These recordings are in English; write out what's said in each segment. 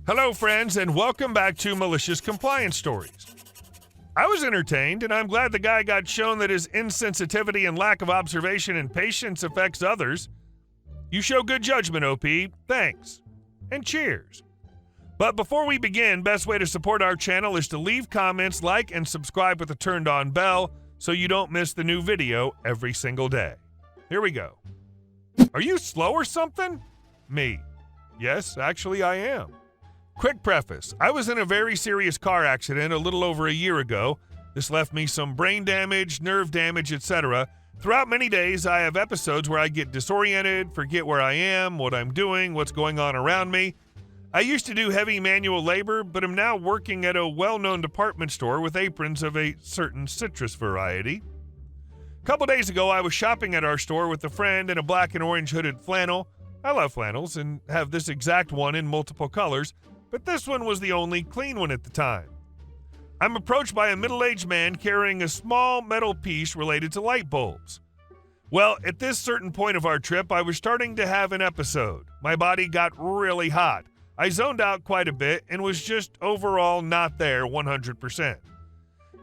Hello, friends, and welcome back to Malicious Compliance Stories. I was entertained, and I'm glad the guy got shown that his insensitivity and lack of observation and patience affects others. You show good judgment, OP. Thanks. And cheers. But before we begin, best way to support our channel is to leave comments, like, and subscribe with the turned-on bell so you don't miss the new video every single day. Here we go. Are you slow or something? Me. Yes, actually I am. Quick preface. I was in a very serious car accident a little over a year ago. This left me some brain damage, nerve damage, etc. Throughout many days, I have episodes where I get disoriented, forget where I am, what I'm doing, what's going on around me. I used to do heavy manual labor, but am now working at a well-known department store with aprons of a certain citrus variety. A couple days ago, I was shopping at our store with a friend in a black and orange hooded flannel. I love flannels and have this exact one in multiple colors, but this one was the only clean one at the time. I'm approached by a middle-aged man carrying a small metal piece related to light bulbs. Well, at this certain point of our trip, I was starting to have an episode. My body got really hot. I zoned out quite a bit and was just overall not there 100%.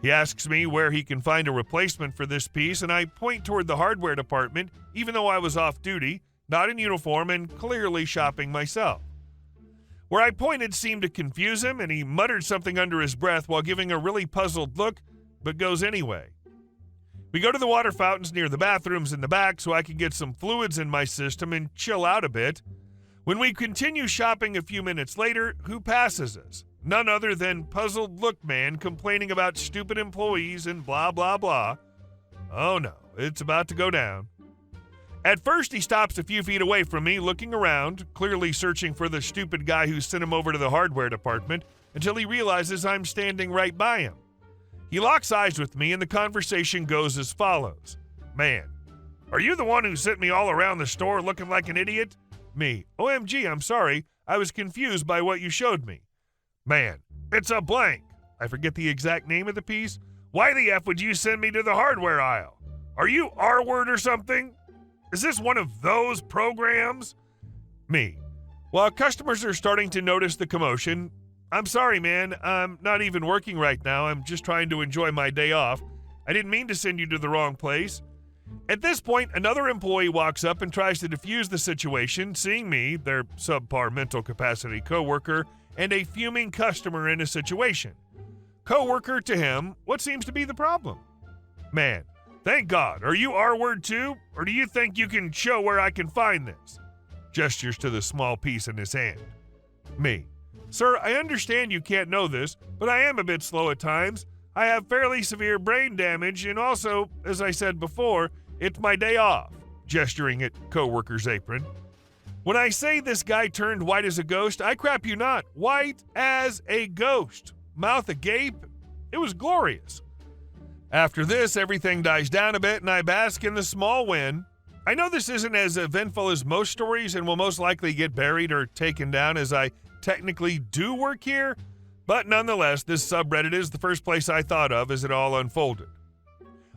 He asks me where he can find a replacement for this piece, and I point toward the hardware department, even though I was off duty, not in uniform, and clearly shopping myself. Where I pointed seemed to confuse him, and he muttered something under his breath while giving a really puzzled look, but goes anyway. We go to the water fountains near the bathrooms in the back so I can get some fluids in my system and chill out a bit. When we continue shopping a few minutes later, who passes us? None other than puzzled look man complaining about stupid employees and blah, blah, blah. Oh no, it's about to go down. At first, he stops a few feet away from me, looking around, clearly searching for the stupid guy who sent him over to the hardware department, until he realizes I'm standing right by him. He locks eyes with me, and the conversation goes as follows. Man, are you the one who sent me all around the store looking like an idiot? Me. OMG, I'm sorry. I was confused by what you showed me. Man, it's a blank. I forget the exact name of the piece. Why the F would you send me to the hardware aisle? Are you R-word or something? Is this one of those programs? Me. While customers are starting to notice the commotion, I'm sorry, man. I'm not even working right now. I'm just trying to enjoy my day off. I didn't mean to send you to the wrong place. At this point, another employee walks up and tries to defuse the situation, seeing me, their subpar mental capacity coworker, and a fuming customer in a situation. Coworker to him, what seems to be the problem? Man. Thank God. Are you R-word too? Or do you think you can show where I can find this? Gestures to the small piece in his hand. Me. Sir, I understand you can't know this, but I am a bit slow at times. I have fairly severe brain damage, and also, as I said before, it's my day off. Gesturing at coworker's apron. When I say this guy turned white as a ghost, I crap you not. White as a ghost. Mouth agape. It was glorious. After this, everything dies down a bit, and I bask in the small win. I know this isn't as eventful as most stories and will most likely get buried or taken down as I technically do work here, but nonetheless, this subreddit is the first place I thought of as it all unfolded.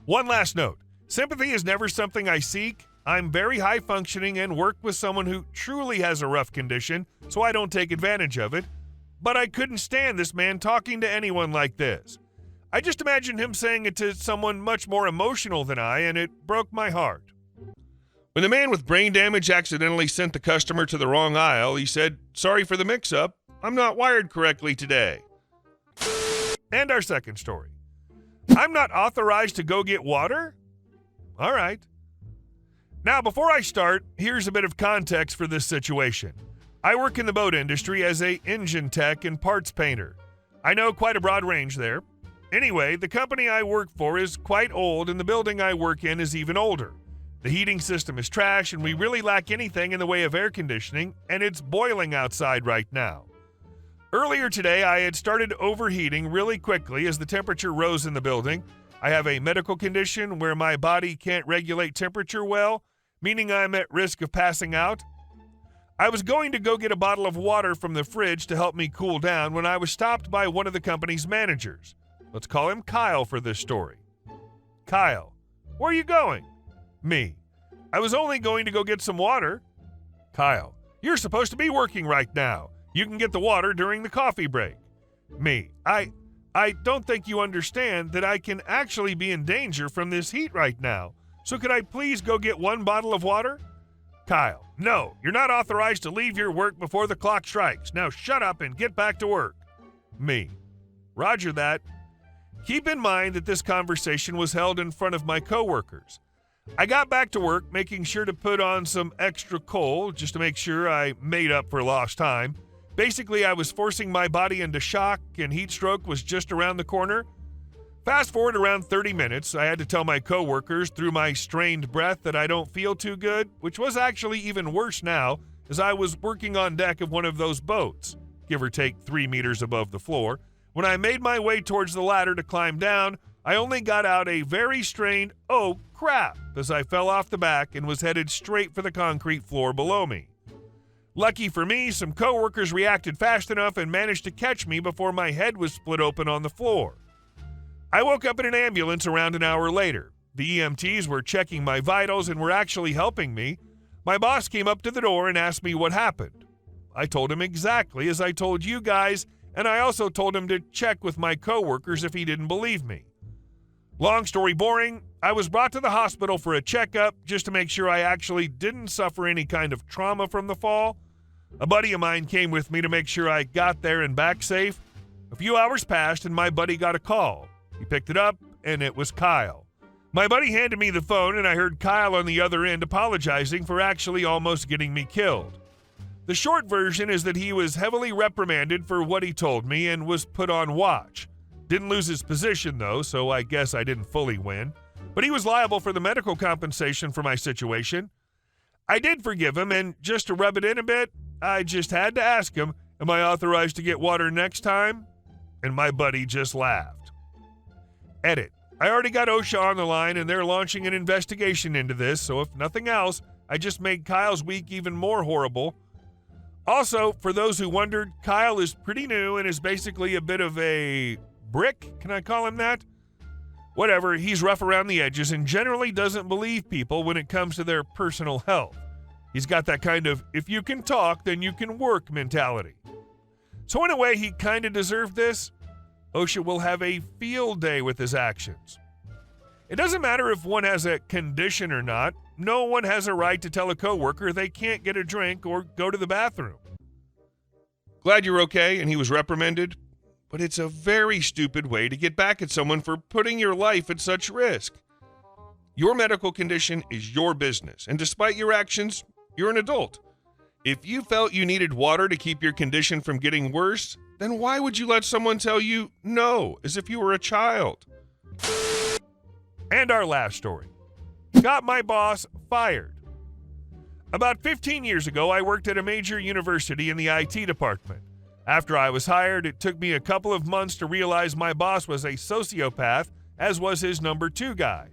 One last note. Sympathy is never something I seek. I'm very high-functioning and work with someone who truly has a rough condition, so I don't take advantage of it. But I couldn't stand this man talking to anyone like this. I just imagined him saying it to someone much more emotional than I, and it broke my heart. When the man with brain damage accidentally sent the customer to the wrong aisle, he said, "Sorry for the mix-up. I'm not wired correctly today." And our second story. I'm not authorized to go get water? All right. Now, before I start, here's a bit of context for this situation. I work in the boat industry as an engine tech and parts painter. I know quite a broad range there. Anyway, the company I work for is quite old, and the building I work in is even older. The heating system is trash, and we really lack anything in the way of air conditioning, and it's boiling outside right now. Earlier today, I had started overheating really quickly as the temperature rose in the building. I have a medical condition where my body can't regulate temperature well, meaning I'm at risk of passing out. I was going to go get a bottle of water from the fridge to help me cool down when I was stopped by one of the company's managers. Let's call him Kyle for this story. Kyle, where are you going? Me. I was only going to go get some water. Kyle, you're supposed to be working right now. You can get the water during the coffee break. Me, I don't think you understand that I can actually be in danger from this heat right now. So could I please go get 1 bottle of water? Kyle, no, you're not authorized to leave your work before the clock strikes. Now shut up and get back to work. Me, roger that. Keep in mind that this conversation was held in front of my coworkers. I got back to work, making sure to put on some extra coal just to make sure I made up for lost time. Basically, I was forcing my body into shock, and heat stroke was just around the corner. Fast forward around 30 minutes, I had to tell my coworkers through my strained breath that I don't feel too good, which was actually even worse now, as I was working on deck of one of those boats, give or take 3 meters above the floor. When I made my way towards the ladder to climb down, I only got out a very strained, "Oh, crap," as I fell off the back and was headed straight for the concrete floor below me. Lucky for me, some coworkers reacted fast enough and managed to catch me before my head was split open on the floor. I woke up in an ambulance around an hour later. The EMTs were checking my vitals and were actually helping me. My boss came up to the door and asked me what happened. I told him exactly as I told you guys, and I also told him to check with my coworkers if he didn't believe me. Long story boring, I was brought to the hospital for a checkup just to make sure I actually didn't suffer any kind of trauma from the fall. A buddy of mine came with me to make sure I got there and back safe. A few hours passed and my buddy got a call. He picked it up and it was Kyle. My buddy handed me the phone and I heard Kyle on the other end apologizing for actually almost getting me killed. The short version is that he was heavily reprimanded for what he told me and was put on watch. Didn't lose his position though, so I guess I didn't fully win. But he was liable for the medical compensation for my situation. I did forgive him, and just to rub it in a bit, I just had to ask him, am I authorized to get water next time? And my buddy just laughed. Edit. I already got OSHA on the line and they're launching an investigation into this, so if nothing else, I just made Kyle's week even more horrible. Also, for those who wondered, Kyle is pretty new and is basically a bit of a brick, can I call him that? Whatever, he's rough around the edges and generally doesn't believe people when it comes to their personal health. He's got that kind of, if you can talk, then you can work mentality. So in a way, he kind of deserved this. OSHA will have a field day with his actions. It doesn't matter if one has a condition or not. No one has a right to tell a coworker they can't get a drink or go to the bathroom. Glad you're okay and he was reprimanded, but it's a very stupid way to get back at someone for putting your life at such risk. Your medical condition is your business, and despite your actions, you're an adult. If you felt you needed water to keep your condition from getting worse, then why would you let someone tell you no, as if you were a child? And our last story. Got my boss fired. About 15 years ago, I worked at a major university in the IT department. After I was hired, it took me a couple of months to realize my boss was a sociopath, as was his number 2 guy.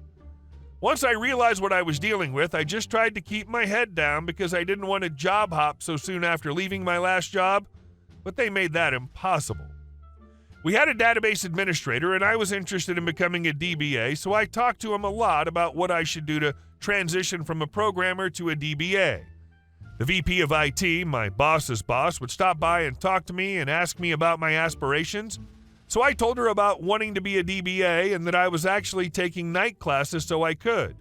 Once I realized what I was dealing with, I just tried to keep my head down because I didn't want to job hop so soon after leaving my last job, but they made that impossible. We had a database administrator and I was interested in becoming a DBA, so I talked to him a lot about what I should do to transition from a programmer to a DBA. The VP of IT, my boss's boss, would stop by and talk to me and ask me about my aspirations. So I told her about wanting to be a DBA and that I was actually taking night classes so I could.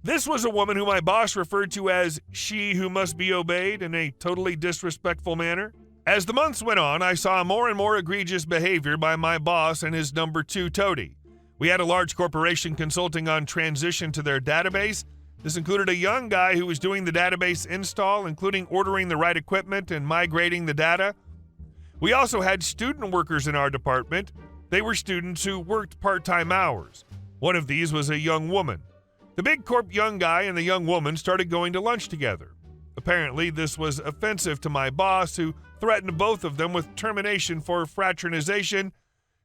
This was a woman who my boss referred to as she who must be obeyed in a totally disrespectful manner. As the months went on, I saw more and more egregious behavior by my boss and his number 2 toady. We had a large corporation consulting on transition to their database. This included a young guy who was doing the database install, including ordering the right equipment and migrating the data. We also had student workers in our department. They were students who worked part-time hours. One of these was a young woman. The big corp young guy and the young woman started going to lunch together. Apparently, this was offensive to my boss, who threatened both of them with termination for fraternization.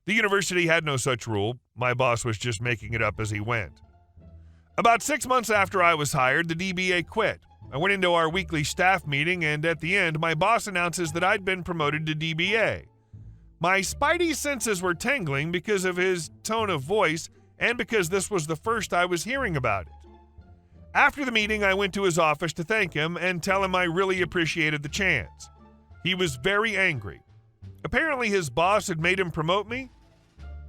The university had no such rule. My boss was just making it up as he went. About 6 months after I was hired, the DBA quit. I went into our weekly staff meeting, and at the end, my boss announces that I'd been promoted to DBA. My spidey senses were tingling because of his tone of voice and because this was the first I was hearing about it. After the meeting, I went to his office to thank him and tell him I really appreciated the chance. He was very angry. Apparently his boss had made him promote me.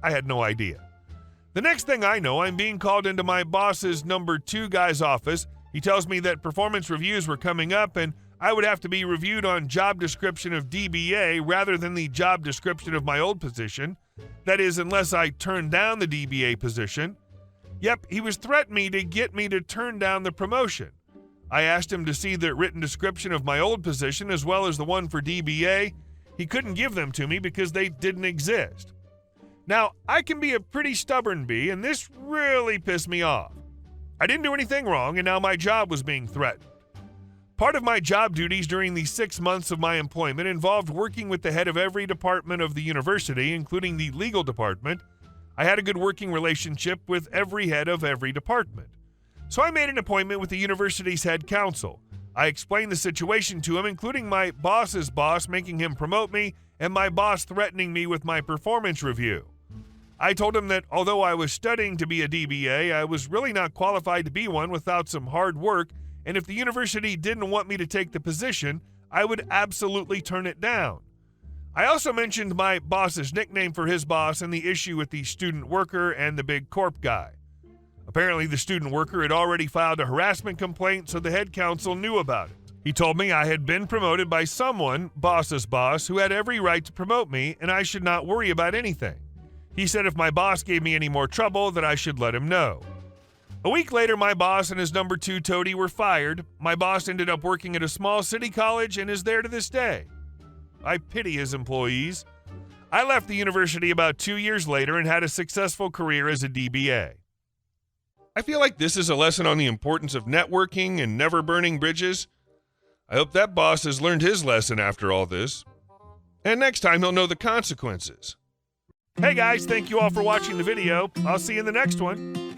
I had no idea. The next thing I know, I'm being called into my boss's number 2 guy's office. He tells me that performance reviews were coming up and I would have to be reviewed on job description of DBA rather than the job description of my old position. That is, unless I turned down the DBA position. Yep, he was threatening me to get me to turn down the promotion. I asked him to see the written description of my old position as well as the one for DBA. He couldn't give them to me because they didn't exist. Now, I can be a pretty stubborn bee, and this really pissed me off. I didn't do anything wrong, and now my job was being threatened. Part of my job duties during the 6 months of my employment involved working with the head of every department of the university, including the legal department. I had a good working relationship with every head of every department. So I made an appointment with the university's head counsel. I explained the situation to him, including my boss's boss making him promote me and my boss threatening me with my performance review. I told him that although I was studying to be a DBA, I was really not qualified to be one without some hard work, and if the university didn't want me to take the position, I would absolutely turn it down. I also mentioned my boss's nickname for his boss and the issue with the student worker and the big corp guy. Apparently, the student worker had already filed a harassment complaint, so the head counsel knew about it. He told me I had been promoted by someone, boss's boss, who had every right to promote me, and I should not worry about anything. He said if my boss gave me any more trouble, that I should let him know. A week later, my boss and his number 2 toady were fired. My boss ended up working at a small city college and is there to this day. I pity his employees. I left the university about 2 years later and had a successful career as a DBA. I feel like this is a lesson on the importance of networking and never burning bridges. I hope that boss has learned his lesson after all this. And next time he'll know the consequences. Hey guys, thank you all for watching the video. I'll see you in the next one.